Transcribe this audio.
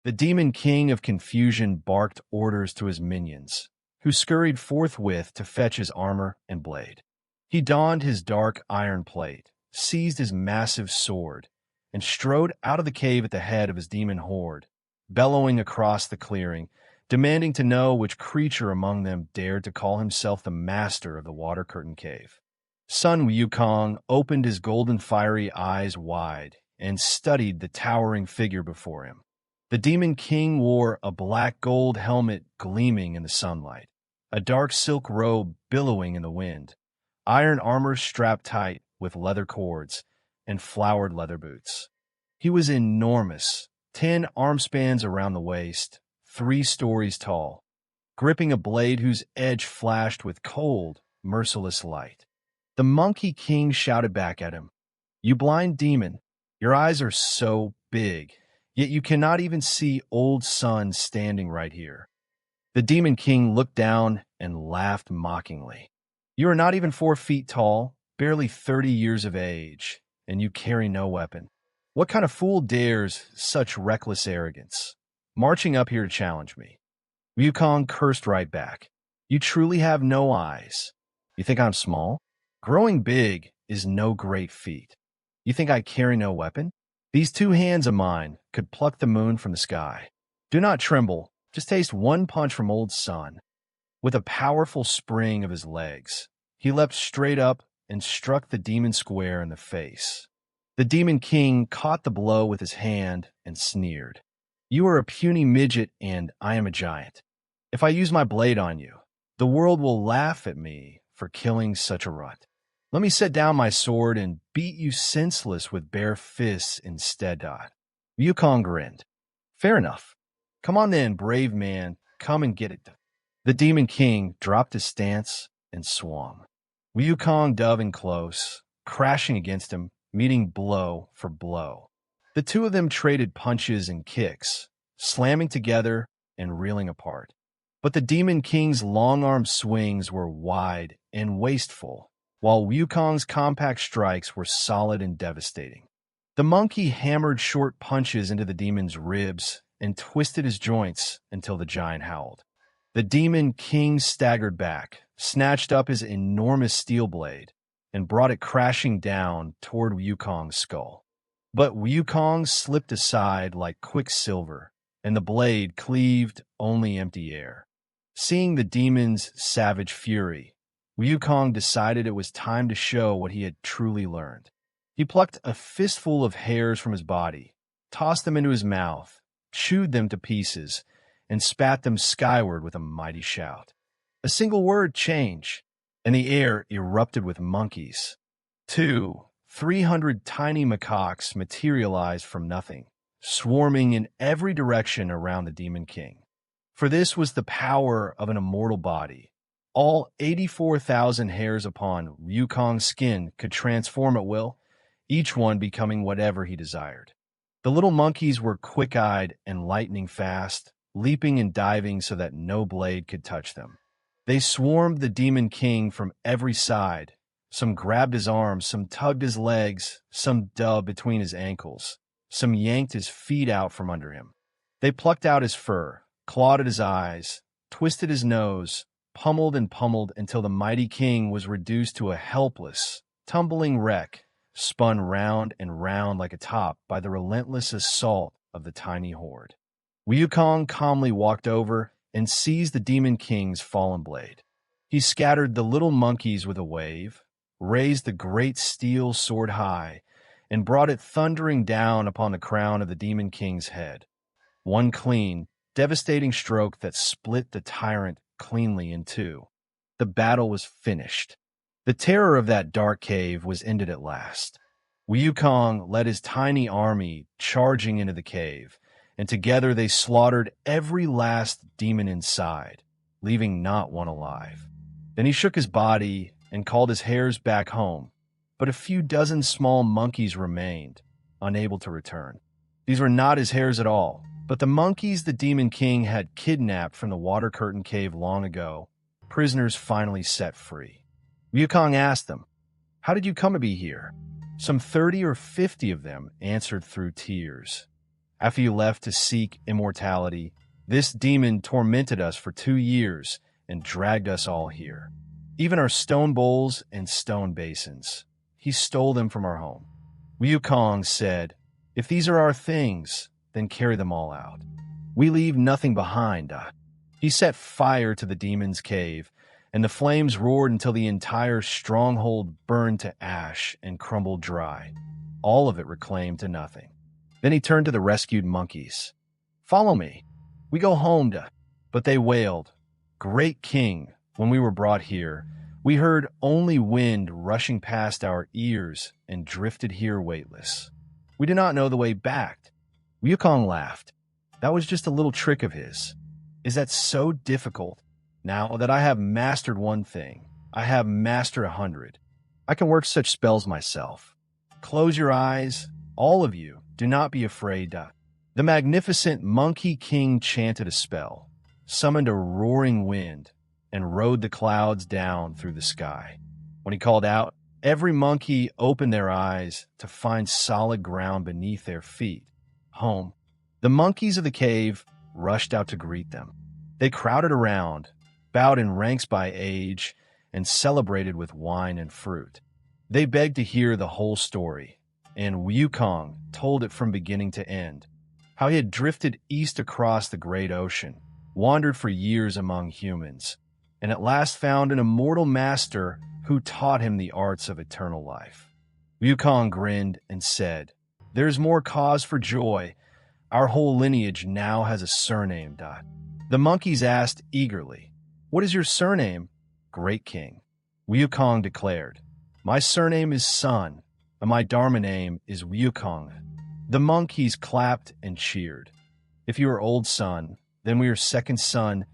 The Demon King of Confusion barked orders to his minions, who scurried forthwith to fetch his armor and blade. He donned his dark iron plate, seized his massive sword, and strode out of the cave at the head of his demon horde, bellowing across the clearing, demanding to know which creature among them dared to call himself the master of the Water Curtain Cave. Sun Wukong opened his golden fiery eyes wide and studied the towering figure before him. The Demon King wore a black gold helmet gleaming in the sunlight, a dark silk robe billowing in the wind, iron armor strapped tight with leather cords, and flowered leather boots. He was enormous, 10 arm spans around the waist, 3 stories tall, gripping a blade whose edge flashed with cold, merciless light. The Monkey King shouted back at him, "You blind demon, your eyes are so big, yet you cannot even see old Sun standing right here." The Demon King looked down and laughed mockingly. "You are not even 4 feet tall, barely 30 years of age, and you carry no weapon. What kind of fool dares such reckless arrogance, marching up here to challenge me?" Wukong cursed right back. "You truly have no eyes. You think I'm small? Growing big is no great feat. You think I carry no weapon? These 2 hands of mine could pluck the moon from the sky. Do not tremble, just taste one punch from old Sun." With a powerful spring of his legs, he leapt straight up and struck the demon square in the face. The Demon King caught the blow with his hand and sneered. "You are a puny midget and I am a giant. If I use my blade on you, the world will laugh at me for killing such a runt. Let me set down my sword and beat you senseless with bare fists instead." Wukong grinned. "Fair enough. Come on then, brave man, come and get it." The Demon King dropped his stance and swung. Wukong dove in close, crashing against him, meeting blow for blow. The 2 of them traded punches and kicks, slamming together and reeling apart. But the Demon King's long-arm swings were wide and wasteful, while Wukong's compact strikes were solid and devastating. The monkey hammered short punches into the demon's ribs and twisted his joints until the giant howled. The Demon King staggered back, snatched up his enormous steel blade, and brought it crashing down toward Wukong's skull. But Wukong slipped aside like quicksilver, and the blade cleaved only empty air. Seeing the demon's savage fury, Wukong decided it was time to show what he had truly learned. He plucked a fistful of hairs from his body, tossed them into his mouth, chewed them to pieces, and spat them skyward with a mighty shout. A single word, change, and the air erupted with monkeys. 300 tiny macaques materialized from nothing, swarming in every direction around the Demon King. For this was the power of an immortal body. All 84,000 hairs upon Wukong's skin could transform at will, each one becoming whatever he desired. The little monkeys were quick-eyed and lightning fast, leaping and diving so that no blade could touch them. They swarmed the Demon King from every side. Some grabbed his arms, some tugged his legs, some dug between his ankles, some yanked his feet out from under him. They plucked out his fur, clawed at his eyes, twisted his nose, pummeled and pummeled until the mighty king was reduced to a helpless, tumbling wreck, spun round and round like a top by the relentless assault of the tiny horde. Wukong calmly walked over and seized the Demon King's fallen blade. He scattered the little monkeys with a wave, raised the great steel sword high, and brought it thundering down upon the crown of the Demon King's head. One clean, devastating stroke that split the tyrant cleanly in 2. The battle was finished. The terror of that dark cave was ended at last. Wukong led his tiny army charging into the cave, and together they slaughtered every last demon inside, leaving not one alive. Then he shook his body and called his hares back home, but a few dozen small monkeys remained, unable to return. These were not his hares at all, but the monkeys the Demon King had kidnapped from the Water Curtain Cave long ago, prisoners finally set free. Wukong asked them, "How did you come to be here?" Some 30 or 50 of them answered through tears, After you left to seek immortality, this demon tormented us for 2 years and dragged us all here. Even our stone bowls and stone basins. He stole them from our home. Wukong said, "If these are our things, then carry them all out. We leave nothing behind." He set fire to the demon's cave, and the flames roared until the entire stronghold burned to ash and crumbled dry, all of it reclaimed to nothing. Then he turned to the rescued monkeys. "Follow me. We go home to..." But they wailed, "Great King, when we were brought here, we heard only wind rushing past our ears and drifted here weightless. We did not know the way back." Wukong laughed. "That was just a little trick of his. Is that so difficult? Now that I have mastered one thing, I have mastered 100. I can work such spells myself. Close your eyes, all of you. Do not be afraid." The magnificent Monkey King chanted a spell, summoned a roaring wind, and rode the clouds down through the sky. When he called out, every monkey opened their eyes to find solid ground beneath their feet. Home. The monkeys of the cave rushed out to greet them. They crowded around, bowed in ranks by age, and celebrated with wine and fruit. They begged to hear the whole story, and Wukong told it from beginning to end. How he had drifted east across the great ocean, wandered for years among humans, and at last found an immortal master who taught him the arts of eternal life. Wukong grinned and said, "There is more cause for joy. Our whole lineage now has a surname." The monkeys asked eagerly, "What is your surname?" "Great King." Wukong declared, "My surname is Sun, and my Dharma name is Wukong." The monkeys clapped and cheered. "If you are old Sun, then we are second son